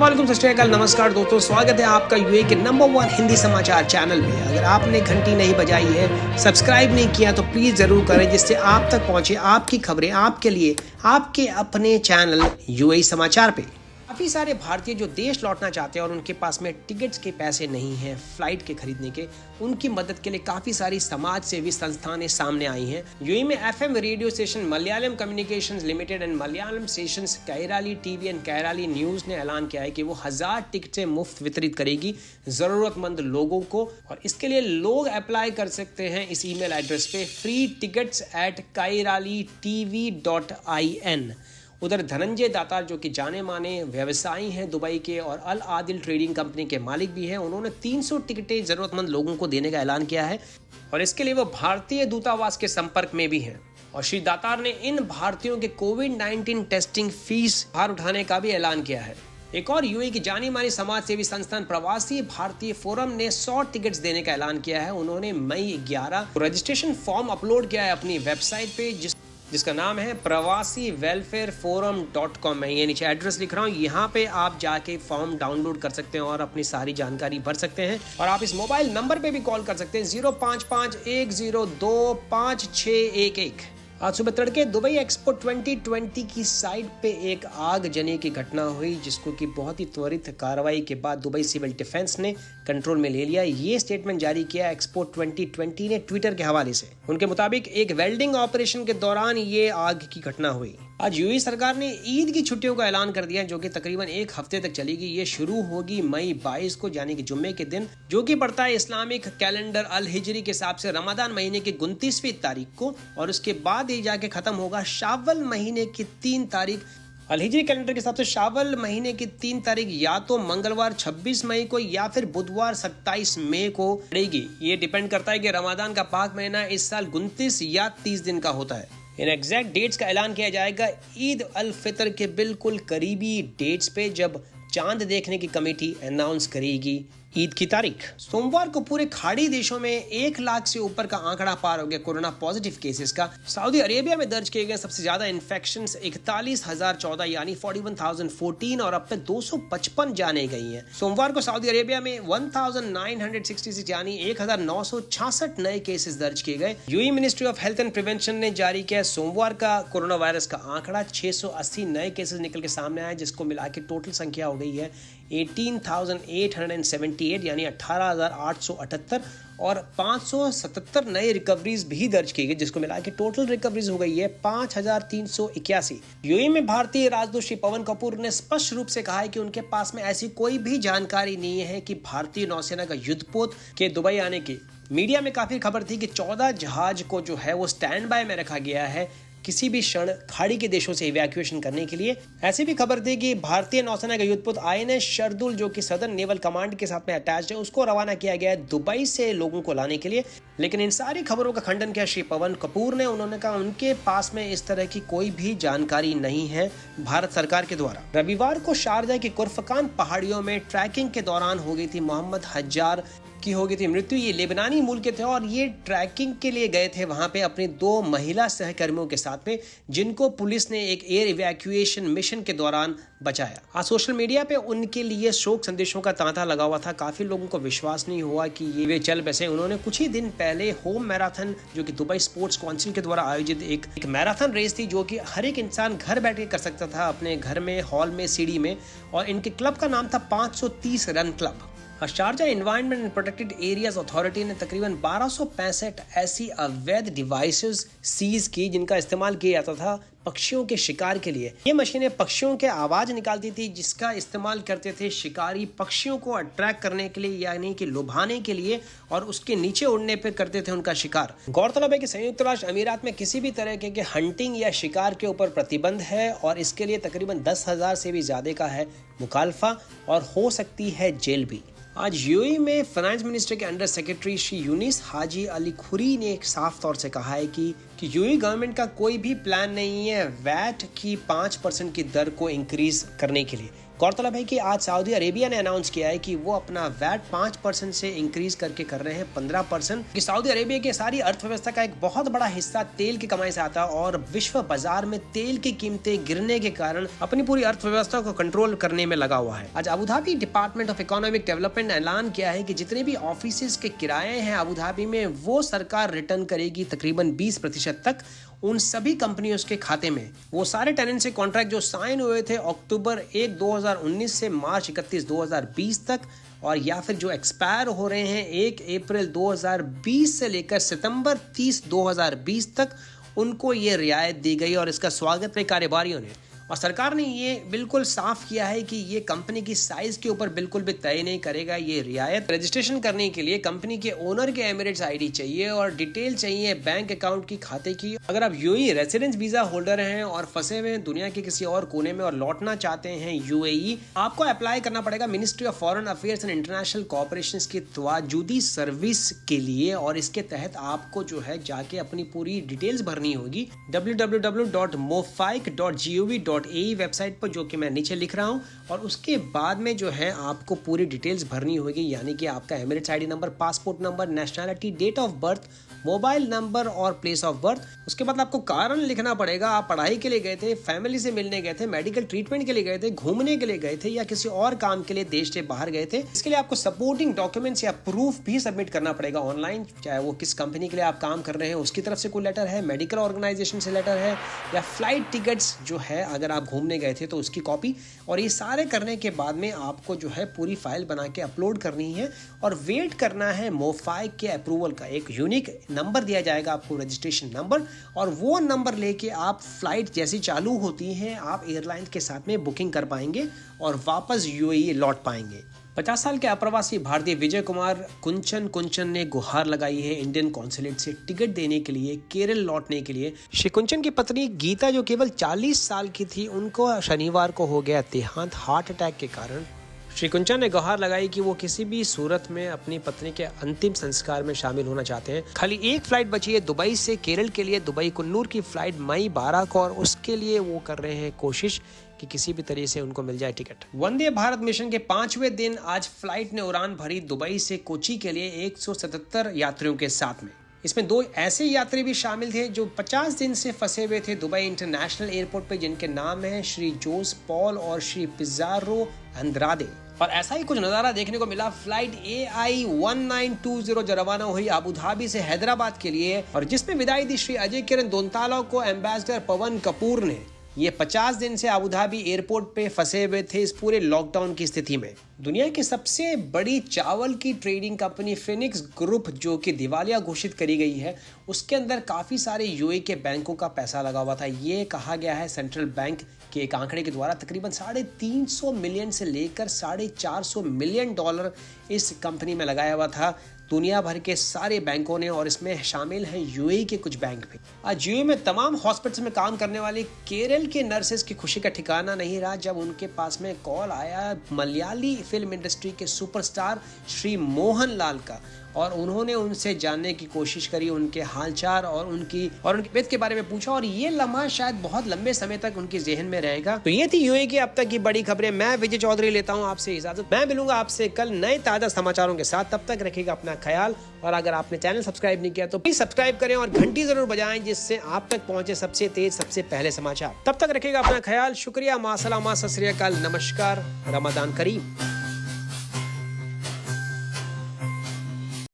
अस्सलाम वालेकुम, सत श्री अकाल, नमस्कार दोस्तों, स्वागत है आपका यूएई के नंबर 1 हिंदी समाचार चैनल में। अगर आपने घंटी नहीं बजाई है, सब्सक्राइब नहीं किया तो प्लीज़ ज़रूर करें, जिससे आप तक पहुंचे आपकी खबरें आपके लिए आपके अपने चैनल यूएई समाचार पे। काफ़ी सारे भारतीय जो देश लौटना चाहते हैं और उनके पास में टिकट्स के पैसे नहीं हैं फ्लाइट के खरीदने के, उनकी मदद के लिए काफ़ी सारी समाज सेवी संस्थानें सामने आई हैं। यूएई में FM radio station Malayalam communications limited and Malayalam stations Kairali TV and Kairali news ने ऐलान किया है कि वो 1000 टिकटें मुफ्त वितरित करेगी ज़रूरतमंद लोगों को, और इसके लिए लोग अप्लाई कर सकते हैं इस ईमेल एड्रेस पे freetickets@kairalitv.in। उधर धनंजय दातार जो कि जाने माने व्यवसायी हैं दुबई के और अल आदिल ट्रेडिंग कंपनी के मालिक भी हैं, उन्होंने 300 टिकटें ज़रूरतमंद लोगों को देने का ऐलान किया है और इसके लिए वो भारतीय दूतावास के संपर्क में भी हैं। और श्री दातार ने इन भारतीयों के कोविड-19 टेस्टिंग फीस भार उठाने का भी ऐलान किया है। एक और यूएई की जानी मानी समाज सेवी संस्थान प्रवासी भारतीय फोरम ने 100 टिकट्स देने का ऐलान किया है। उन्होंने मई 11 रजिस्ट्रेशन फॉर्म अपलोड किया है अपनी वेबसाइट पे, जिसका नाम है pravasiwelfareforum.com। मैं ये नीचे एड्रेस लिख रहा हूँ, यहाँ पे आप जाके फॉर्म डाउनलोड कर सकते हैं और अपनी सारी जानकारी भर सकते हैं। और आप इस मोबाइल नंबर पे भी कॉल कर सकते हैं 0551025611। आज सुबह तड़के दुबई एक्सपो 2020 की साइट पे एक आग जने की घटना हुई, जिसको कि बहुत ही त्वरित कार्रवाई के बाद दुबई सिविल डिफेंस ने कंट्रोल में ले लिया। ये स्टेटमेंट जारी किया एक्सपो 2020 ने ट्विटर के हवाले से। उनके मुताबिक एक वेल्डिंग ऑपरेशन के दौरान ये आग की घटना हुई। आज यूएई सरकार ने ईद की छुट्टियों का ऐलान कर दिया, जो कि तकरीबन एक हफ्ते तक चलेगी। ये शुरू होगी मई 22 को, यानी कि जुम्मे के दिन, जो कि पड़ता है इस्लामिक कैलेंडर अल हिजरी के हिसाब से रमजान महीने की 29वीं तारीख को, और उसके बाद ये जाके खत्म होगा शावल महीने की 3 तारीख। अल हिजरी कैलेंडर के हिसाब से शावल महीने की 3 तारीख या तो मंगलवार 26 मई को या फिर बुधवार 27 मई को पड़ेगी। ये डिपेंड करता है कि रमजान का पाक महीना इस साल 29 या 30 दिन का होता है। इन एग्जैक्ट डेट्स का ऐलान किया जाएगा ईद अल फितर के बिल्कुल करीबी डेट्स पे, जब चांद देखने की कमेटी अनाउंस करेगी ईद की तारीख। सोमवार को पूरे खाड़ी देशों में 1 लाख से ऊपर का आंकड़ा पार हो गया कोरोना पॉजिटिव केसेस का। सऊदी अरेबिया में दर्ज किए गए सबसे ज्यादा इन्फेक्शंस 41,014 यानी 41,014, और अब तक 255 जाने गई हैं। सोमवार को सऊदी अरेबिया में 1966 यानी 1966 नए केसेस दर्ज किए गए। UAE ministry of health and prevention ने जारी किया सोमवार का कोरोना वायरस का आंकड़ा, 680 नए केसेस निकल के सामने आए, जिसको मिला के टोटल संख्या हो गई है 18,878 यानी 18,878, और 577 नए रिकवरीज भी दर्ज की गई, जिसको मिला के टोटल रिकवरीज हो गई है 5,381। यूएई में भारतीय राजदूत श्री पवन कपूर ने स्पष्ट रूप से कहा है कि उनके पास में ऐसी कोई भी जानकारी नहीं है कि भारतीय नौसेना का युद्धपोत के दुबई आने की। मीडिया में काफी खबर थी कि 14 जहाज को जो है वो स्टैंड बाय में रखा गया है किसी भी क्षण खाड़ी के देशों से इवैक्यूएशन करने के लिए। ऐसी भी खबर थी कि भारतीय नौसेना का युद्धपोत आईएनएस शरदुल, जो कि सदर्न नेवल कमांड के साथ में अटैच्ड है, उसको रवाना किया गया है दुबई से लोगों को लाने के लिए। लेकिन इन सारी खबरों का खंडन किया श्री पवन कपूर ने। उन्होंने कहा उनके पास में इस तरह की कोई भी जानकारी नहीं है भारत सरकार के द्वारा। रविवार को शारजा की कुर्फकान पहाड़ियों में ट्रैकिंग के दौरान हो गई थी मोहम्मद हज्जार की हो गई थी मृत्यु। ये लेबनानी मूल के थे और ये ट्रैकिंग के लिए गए थे वहां पे अपनी 2 महिला सहकर्मियों के साथ में, जिनको पुलिस ने एक एयर इवैक्यूएशन मिशन के दौरान बचाया। आज सोशल मीडिया पे उनके लिए शोक संदेशों का तांता लगा हुआ था। काफी लोगों को विश्वास नहीं हुआ कि ये वे चल बसे। उन्होंने कुछ ही दिन पहले होम मैराथन, जो कि दुबई स्पोर्ट्स काउंसिल के द्वारा आयोजित एक मैराथन रेस थी, जो कि हर एक इंसान घर बैठ के कर सकता था अपने घर में, हॉल में, सीढ़ी में, और इनके क्लब का नाम था 530 run club. Sharjah environment and protected areas authority ने तकरीबन 1265 ऐसी अवैध डिवाइसेस सीज की, जिनका इस्तेमाल किया जाता था पक्षियों के शिकार के लिए। ये मशीनें पक्षियों के आवाज निकालती थी, जिसका इस्तेमाल करते थे शिकारी पक्षियों को अट्रैक्ट करने के लिए, यानी कि लुभाने के लिए, और उसके नीचे उड़ने पर करते थे उनका शिकार। गौरतलब है कि संयुक्त राष्ट्र अमीरात में किसी भी तरह के हंटिंग या शिकार के ऊपर प्रतिबंध है, और इसके लिए तकरीबन 10,000 से भी ज्यादा का है मुखालफा, और हो सकती है जेल भी। आज यूएई में फाइनेंस मिनिस्टर के अंडर सेक्रेटरी श्री यूनिस हाजी अली खुरी ने एक साफ तौर से कहा है कि यूएई गवर्नमेंट का कोई भी प्लान नहीं है वैट की 5% की दर को इंक्रीज करने के लिए। गौरतलब है कि आज सऊदी अरेबिया ने अनाउंस किया है कि वो अपना वैट 5% से इंक्रीज करके कर रहे हैं 15%। कि सऊदी अरेबिया की सारी अर्थव्यवस्था का एक बहुत बड़ा हिस्सा तेल की कमाई से आता है और विश्व बाजार में तेल की कीमतें गिरने के कारण अपनी पूरी अर्थव्यवस्था को कंट्रोल करने में लगा हुआ है। आज Abu Dhabi department of economic development ने ऐलान किया है कि जितने भी ऑफिस के किराए हैं अबू धाबी में वो सरकार रिटर्न करेगी तकरीबन 20% तक उन सभी कंपनियों के खाते में। वो सारे टेनेंसी कॉन्ट्रैक्ट जो साइन हुए थे अक्टूबर 1, 2019 से मार्च 31, 2020 तक, और या फिर जो एक्सपायर हो रहे हैं 1 अप्रैल 2020 से लेकर सितंबर 30, 2020 तक, उनको ये रियायत दी गई और इसका स्वागत है कारोबारियों ने। और सरकार ने ये बिल्कुल साफ किया है कि ये कंपनी की साइज के ऊपर बिल्कुल भी तय नहीं करेगा ये रियायत। रजिस्ट्रेशन करने के लिए कंपनी के ओनर के एमिरेट्स आईडी चाहिए और डिटेल चाहिए बैंक अकाउंट की, खाते की। अगर आप यूएई रेसिडेंस वीजा होल्डर हैं और फंसे हुए दुनिया के किसी और कोने में और लौटना चाहते हैं यूएई, आपको अप्लाई करना पड़ेगा ministry of foreign affairs and international cooperation की तवाजुदी सर्विस के लिए। और इसके तहत आपको जो है जाके अपनी पूरी डिटेल्स भरनी होगी www.mofic.gov.ae वेबसाइट पर, जो कि मैं नीचे लिख रहा हूं। और उसके बाद में जो है आपको पूरी डिटेल्स भरनी होगी, यानी कि आपका Emirates ID number, passport number, nationality, date of birth, mobile number और प्लेस ऑफ बर्थ। उसके बाद आपको कारण लिखना पड़ेगा। आप पढ़ाई के लिए गए थे, फैमिली से मिलने गए थे, मेडिकल ट्रीटमेंट के लिए गए थे, घूमने के लिए गए थे, या किसी और काम के लिए देश से बाहर गए थे। इसके लिए आपको सपोर्टिंग डॉक्यूमेंट्स या प्रूफ भी सबमिट करना पड़ेगा ऑनलाइन, चाहे वो किस कंपनी के लिए आप काम कर रहे हैं उसकी तरफ से कोई लेटर है, मेडिकल ऑर्गेनाइजेशन से लेटर है, या फ्लाइट टिकट्स जो है अगर आप घूमने गए थे तो उसकी कॉपी। और ये सारे करने के बाद में आपको जो है पूरी फाइल बना के अपलोड करनी है और वेट करना है मोफाइक के अप्रूवल का। एक यूनिक नंबर दिया जाएगा आपको, रजिस्ट्रेशन नंबर, और वो नंबर लेके आप फ्लाइट जैसी चालू होती है आप एयरलाइन के साथ में बुकिंग कर पाएंगे और वापस यूएई लौट पाएंगे। 50 साल के अप्रवासी भारतीय विजय कुमार कुंचन ने गुहार लगाई है इंडियन कॉन्सुलेट से टिकट देने के लिए केरल लौटने के लिए। श्री कुंचन की पत्नी गीता जो केवल 40 साल की थी, उनको शनिवार को हो गया देहांत हार्ट अटैक के कारण। श्री कुंचन ने गुहार लगाई कि वो किसी भी सूरत में अपनी पत्नी के अंतिम संस्कार में शामिल होना चाहते हैं। खाली एक फ्लाइट बची है दुबई से केरल के लिए, दुबई कुन्नूर की फ्लाइट मई 12 को, और उसके लिए वो कर रहे हैं कोशिश कि किसी भी तरीके से उनको मिल जाए टिकट। वंदे भारत मिशन के 5वें दिन आज फ्लाइट ने उड़ान भरी दुबई से कोची के लिए 177 यात्रियों के साथ में। इसमें 2 ऐसे यात्री भी शामिल थे जो 50 दिन से फंसे हुए थे दुबई इंटरनेशनल एयरपोर्ट पे, जिनके नाम हैं श्री जोस पॉल और श्री पिज़ारो अंद्रादे। और ऐसा ही कुछ नजारा देखने को मिला फ्लाइट AI 1920 जो रवाना हुई अबू धाबी से हैदराबाद के लिए, और जिसमें विदाई दी श्री अजय किरण दोनताला को एम्बेसडर पवन कपूर ने। ये 50 दिन से अबू धाबी एयरपोर्ट पे फंसे हुए थे इस पूरे लॉकडाउन की स्थिति में। दुनिया की सबसे बड़ी चावल की ट्रेडिंग कंपनी फिनिक्स ग्रुप जो कि दिवालिया घोषित करी गई है, उसके अंदर काफ़ी सारे यूएई के बैंकों का पैसा लगा हुआ था। ये कहा गया है सेंट्रल बैंक के एक आंकड़े के द्वारा तकरीबन 350 मिलियन से लेकर 450 मिलियन डॉलर इस कंपनी में लगाया हुआ था दुनिया भर के सारे बैंकों ने, और इसमें शामिल हैं यूएई के कुछ बैंक भी। आज यूएई में तमाम हॉस्पिटल्स में काम करने वाले केरल के नर्सेस की खुशी का ठिकाना नहीं रहा जब उनके पास में कॉल आया मलयाली फिल्म इंडस्ट्री के सुपरस्टार श्री मोहन लाल का, और उन्होंने उनसे जानने की कोशिश करी, उनके हालचाल और उनकी तबीयत के बारे में पूछा, और ये लम्हा शायद बहुत लंबे समय तक उनके जहन में रहेगा। तो ये थी यूएई की अब तक की बड़ी खबरें। मैं विजय चौधरी लेता हूँ आपसे इजाजत। मैं मिलूंगा आपसे कल नए ताजा समाचारों के साथ। तब तक रखिएगा अपना ख्याल, और अगर आपने चैनल सब्सक्राइब नहीं किया तो प्लीज सब्सक्राइब करें और घंटी जरूर बजाएं, जिससे आप तक पहुंचे सबसे तेज सबसे पहले समाचार। तब तक रखिएगा अपना ख्याल। शुक्रिया, मासलामा, सत श्री अकाल, नमस्कार, रमजान करीम।